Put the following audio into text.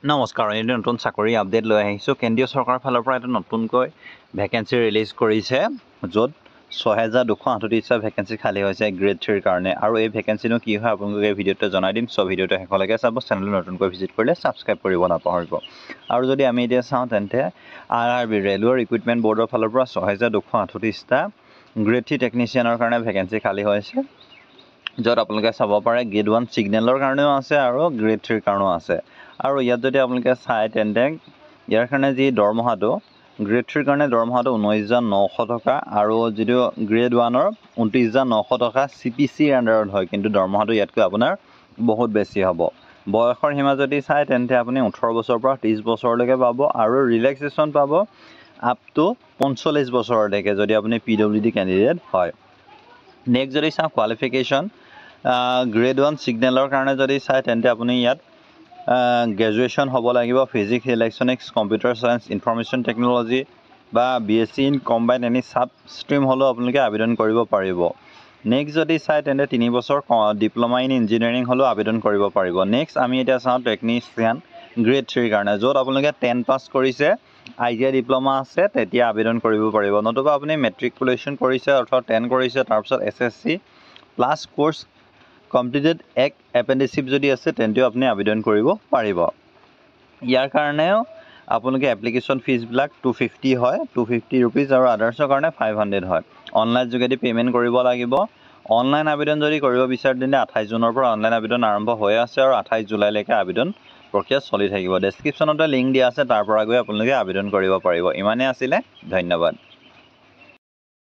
নমস্কাৰ, এই নতুন চাকৰি আপডেট লৈ আহিছোঁ। কেন্দ্ৰীয় চৰকাৰৰ ফালৰ পৰা এটা নতুনকৈ ভেকেঞ্চি ৰিলিজ কৰিছে, য'ত ৬,২৩৮টা ভেকেঞ্চি খালী হৈছে গ্ৰেড 3ৰ কাৰণে। আৰু এই ভেকেঞ্চিনো কি হয় আপোনালোকে এই ভিডিঅ'তে জনাই দিম। চ' ভিডিঅ'টো শেষলৈকে চাব। চেনেলটো নতুনকৈ ভিজিট কৰিলে ছাবস্ক্ৰাইব কৰিব নাপাহৰিব। আৰু যদি আমি এতিয়া চাওঁ তেন্তে RRB ৰেলৱে ৰিক্ৰুইটমেণ্ট বৰ্ডৰ ফালৰ পৰা ৬,২৩৮টা গ্ৰেড 3 টেকনিচিয়ানৰ কাৰণে ভেকেঞ্চি খালী হৈছে, য'ত আপোনালোকে চাব পাৰে গ্ৰেড 1 ছিগনেলৰ কাৰণেও আছে আৰু গ্ৰেড 3ৰ কাৰণেও আছে। আৰু ইয়াত যদি আপোনালোকে চাই তেন্তে ইয়াৰ কাৰণে যি দৰমহাটো গ্ৰেড 3ৰ কাৰণে দৰমহাটো 19,900 টকা আৰু যিটো গ্ৰেড 1ৰ 29,900 টকা CPC আণ্ডাৰত হয়, কিন্তু দৰমহাটো ইয়াতকৈ আপোনাৰ বহুত বেছি হ'ব। বয়সৰ সীমা যদি চাই তেন্তে আপুনি 18 বছৰৰ পৰা 30 বছৰলৈকে পাব আৰু ৰিলেক্সেশ্যন পাব আপ টু 45 বছৰলৈকে যদি আপুনি PWD কেণ্ডিডেট হয়। নেক্সট যদি চাওঁ কোৱালিফিকেশ্যন, গ্ৰেড 1 ছিগনেলৰ কাৰণে যদি চাই তেন্তে আপুনি ইয়াত গ্ৰেজুৱেশ্যন হ'ব লাগিব, physics, electronics, computer science, information technology বা BSc in combine any sub stream হ'লেও আপোনালোকে আবেদন কৰিব পাৰিব। নেক্সট যদি চাই তেন্তে 3 বছৰ ডিপ্ল'মা ইন ইঞ্জিনিয়াৰিং হ'লেও আবেদন কৰিব পাৰিব। নেক্সট আমি এতিয়া চাওঁ টেকনিচিয়ান গ্ৰেড 3ৰ কাৰণে, য'ত আপোনালোকে 10 পাছ কৰিছে, ITI ডিপ্ল'মা আছে, তেতিয়া আবেদন কৰিব পাৰিব। নতুবা আপুনি মেট্ৰিকুলেশ্যন কৰিছে অৰ্থাৎ 10 কৰিছে, তাৰপিছত SSC প্লাছ কোৰ্চ কমপ্লিটেড এক এপেণ্ডিচিপ যদি আছে তেন্তেও আপুনি আবেদন কৰিব পাৰিব। ইয়াৰ কাৰণেও আপোনালোকে এপ্লিকেশ্যন ফিজবিলাক 250 হয়, 250 ৰুপিজ আৰু আদাৰ্ছৰ কাৰণে 500 হয়। অনলাইন যোগেদি পে'মেণ্ট কৰিব লাগিব। অনলাইন আবেদন যদি কৰিব বিচাৰে তেন্তে 28 জুনৰ পৰা অনলাইন আবেদন আৰম্ভ হৈ আছে আৰু 28 জুলাইলৈকে আবেদন প্ৰক্ৰিয়া চলি থাকিব। ডেছক্ৰিপশ্যনতে লিংক দিয়া আছে, তাৰ পৰা গৈ আপোনালোকে আবেদন কৰিব পাৰিব। ইমানেই আছিলে, ধন্যবাদ।